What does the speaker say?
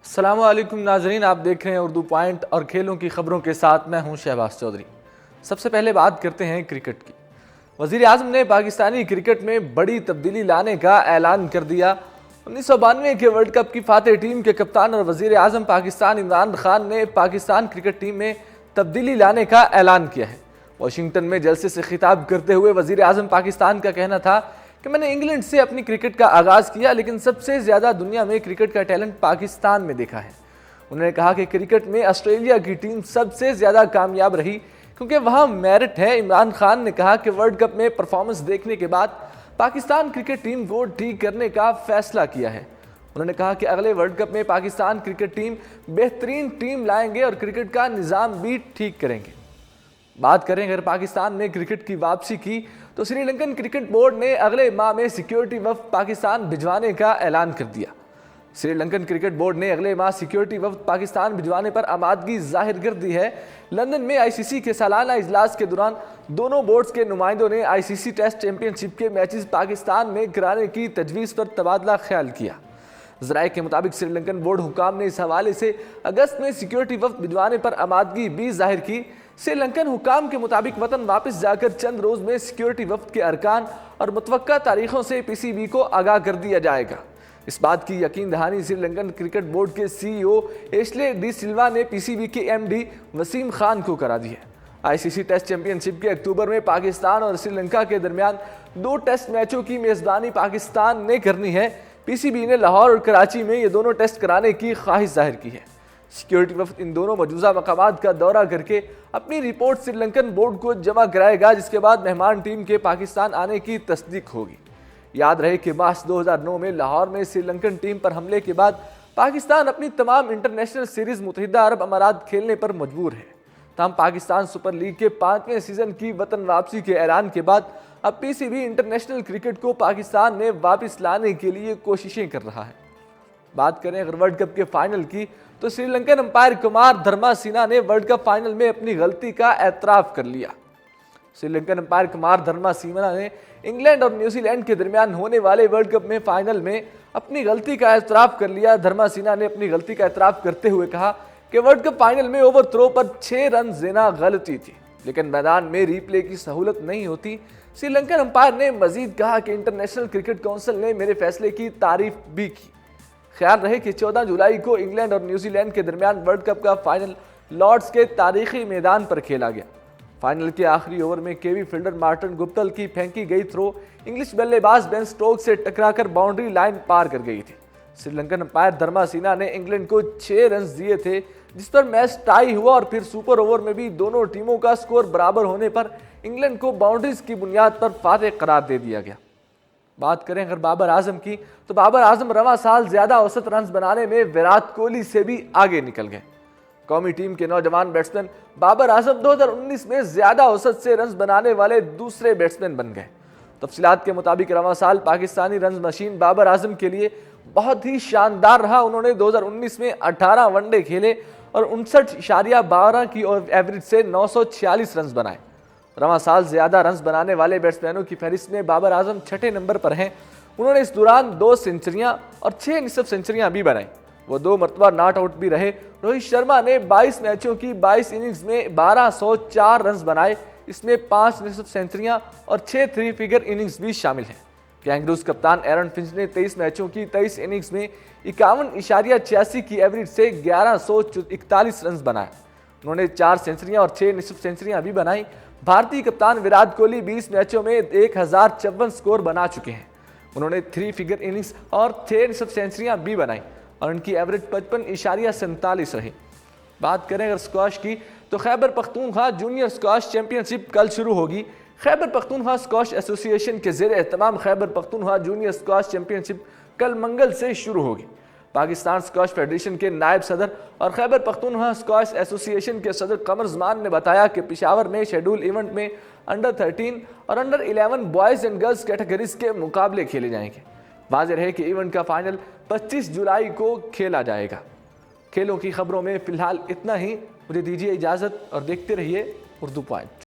अस्सलामुअलैकुम नाजरीन, आप देख रहे हैं उर्दू पॉइंट और खेलों की खबरों के साथ मैं हूं शहबाज चौधरी। सबसे पहले बात करते हैं क्रिकेट की। वज़ीर आज़म ने पाकिस्तानी क्रिकेट में बड़ी तब्दीली लाने का ऐलान कर दिया। 1992 के वर्ल्ड कप की फातेह टीम के कप्तान और वज़ीर आज़म पाकिस्तान इमरान खान ने पाकिस्तान क्रिकेट टीम में तब्दीली लाने का ऐलान किया है। वाशिंगटन में जलसे से खिताब करते हुए वज़ीर आज़म पाकिस्तान का कहना था कि मैंने इंग्लैंड से अपनी क्रिकेट का आगाज़ किया, लेकिन सबसे ज़्यादा दुनिया में क्रिकेट का टैलेंट पाकिस्तान में देखा है। उन्होंने कहा कि क्रिकेट में ऑस्ट्रेलिया की टीम सबसे ज़्यादा कामयाब रही क्योंकि वहाँ मेरिट है। इमरान खान ने कहा कि वर्ल्ड कप में परफॉर्मेंस देखने के बाद पाकिस्तान क्रिकेट टीम को ठीक करने का फैसला किया है। उन्होंने कहा कि अगले वर्ल्ड कप में पाकिस्तान क्रिकेट टीम बेहतरीन टीम लाएंगे और क्रिकेट का निज़ाम भी ठीक करेंगे। बात करें अगर पाकिस्तान में क्रिकेट की वापसी की तो श्रीलंकन क्रिकेट बोर्ड ने अगले माह में सिक्योरिटी वफ्द पाकिस्तान भिजवाने का ऐलान कर दिया। श्रीलंकन क्रिकेट बोर्ड ने अगले माह सिक्योरिटी वफ्द पाकिस्तान भिजवाने पर आमादगी जाहिर कर दी है। लंदन में आईसीसी के सालाना इजलास के दौरान दोनों बोर्ड्स के नुमाइंदों ने आईसीसी टेस्ट चैंपियनशिप के मैचेस पाकिस्तान में कराने की तजवीज़ पर तबादला ख्याल किया। ज़राए के मुताबिक श्रीलंकन बोर्ड हुकाम ने इस हवाले से अगस्त में सिक्योरिटी वफ्द भिजवाने पर आमादगी भी जाहिर की। श्रीलंकन हुकाम के मुताबिक वतन वापस जाकर चंद रोज में सिक्योरिटी वफ्द के अरकान और मुतवक्का तारीखों से पीसीबी को आगाह कर दिया जाएगा। इस बात की यकीन दहानी श्रीलंकन क्रिकेट बोर्ड के सीईओ एशले डी सिल्वा ने पीसीबी के एमडी वसीम खान को करा दी है। आईसीसी टेस्ट चैंपियनशिप के अक्टूबर में पाकिस्तान और श्रीलंका के दरमियान 2 टेस्ट मैचों की मेजबानी पाकिस्तान ने करनी है। पीसीबी ने लाहौर और कराची में ये दोनों टेस्ट कराने की ख्वाहिश जाहिर की है। सिक्योरिटी वफ्द इन दोनों मौजूदा मकामात का दौरा करके अपनी रिपोर्ट श्रीलंकन बोर्ड को जमा कराएगा, जिसके बाद मेहमान टीम के पाकिस्तान आने की तस्दीक होगी। याद रहे कि मार्च 2009 में लाहौर में श्रीलंकन टीम पर हमले के बाद पाकिस्तान अपनी तमाम इंटरनेशनल सीरीज मुत्तहिदा अरब अमारात खेलने पर मजबूर है। तमाम पाकिस्तान सुपर लीग के 5वें सीजन की वतन वापसी के ऐलान के बाद अब पीसीबी इंटरनेशनल क्रिकेट को पाकिस्तान में वापस लाने के लिए कोशिशें कर रहा है। बात करें अगर वर्ल्ड कप के फाइनल की तो श्रीलंकन अंपायर कुमार धर्मासेना ने वर्ल्ड कप फाइनल में अपनी गलती का एतराफ़ कर लिया। श्रीलंकन अंपायर कुमार धर्मासेना ने इंग्लैंड और न्यूजीलैंड के दरमियान होने वाले वर्ल्ड कप में फाइनल में अपनी गलती का एतराफ़ कर लिया। धर्मासेना ने अपनी गलती का एतराफ़ करते हुए कहा कि वर्ल्ड कप फाइनल में ओवर थ्रो पर 6 रन देना गलती थी, लेकिन मैदान में रीप्ले की सहूलत नहीं होती। श्रीलंकन अंपायर ने मजीद कहा कि इंटरनेशनल क्रिकेट काउंसिल ने मेरे फैसले की तारीफ भी की। ख्याल रहे कि 14 जुलाई को इंग्लैंड और न्यूजीलैंड के दरमियान वर्ल्ड कप का फाइनल लॉर्ड्स के तारीखी मैदान पर खेला गया। फाइनल के आखिरी ओवर में केवी फील्डर मार्टिन गुप्टिल की फेंकी गई थ्रो इंग्लिश बल्लेबाज बेन स्टोक्स से टकराकर बाउंड्री लाइन पार कर गई थी। श्रीलंकन अंपायर धर्मासेना ने इंग्लैंड को 6 रन दिए थे, जिस पर मैच टाई हुआ और फिर सुपर ओवर में भी दोनों टीमों का स्कोर बराबर होने पर इंग्लैंड को बाउंड्रीज की बुनियाद पर फातेह करार दे दिया गया। बात करें अगर बाबर आजम की तो बाबर आजम रवां साल ज्यादा औसत रन बनाने में विराट कोहली से भी आगे निकल गए। कौमी टीम के नौजवान बैट्समैन बाबर आजम 2019 में ज्यादा औसत से रन बनाने वाले दूसरे बैट्समैन बन गए। तफसीलात के मुताबिक रवां साल पाकिस्तानी रन मशीन बाबर आजम के लिए बहुत ही शानदार रहा। उन्होंने 2019 में 18 वनडे खेले और 59.12 की एवरेज से 946 रन बनाए। रवां साल ज्यादा रन बनाने वाले बैट्समैनों की फहरिस्त में बाबर आजम 6ठे नंबर पर हैं। उन्होंने इस दौरान 2 सेंचुरियां और 6 निसफ सेंचुरियां भी बनाई। वो 2 मरतबा नॉट आउट भी रहे। रोहित शर्मा ने 22 मैचों की 22 इनिंग्स में 1204 रन बनाए। इसमें 5 निसफ सेंचुरियां और 6 3 फिगर इनिंग्स भी शामिल हैं। कैंगरूज कप्तान एरन फिंच ने 23 मैचों की 23 इनिंग्स में 51.86 की एवरेज से 1141 रन बनाए। उन्होंने 4 सेंचुरियां और 6 निसफ सेंचुरियां भी बनाई। भारतीय कप्तान विराट कोहली 20 मैचों में 1054 स्कोर बना चुके हैं। उन्होंने 3 फिगर इनिंग्स और 6 निसफ सेंचुरियां भी बनाई और उनकी एवरेज 55.47 रही। बात करें अगर स्क्वाश की तो Khyber Pakhtunkhwa junior squash championship कल शुरू होगी। खैबर पख्तूनख्वा स्क्वाश एसोसिएशन के ज़ेर एहतमाम Khyber Pakhtunkhwa junior squash championship कल मंगल से शुरू होगी। पाकिस्तान स्क्वाश फेडरेशन के नायब सदर और खैबर पख्तूनख्वा स्क्वाश एसोसिएशन के सदर कमर जमान ने बताया कि पेशावर में शेड्यूल इवेंट में अंडर 13 और under 11 boys and girls categories के मुकाबले खेले जाएंगे। वाज़ेह है कि इवेंट का फाइनल 25 जुलाई को खेला जाएगा। खेलों की खबरों में फिलहाल इतना ही। मुझे दीजिए इजाज़त और देखते रहिए उर्दू पॉइंट।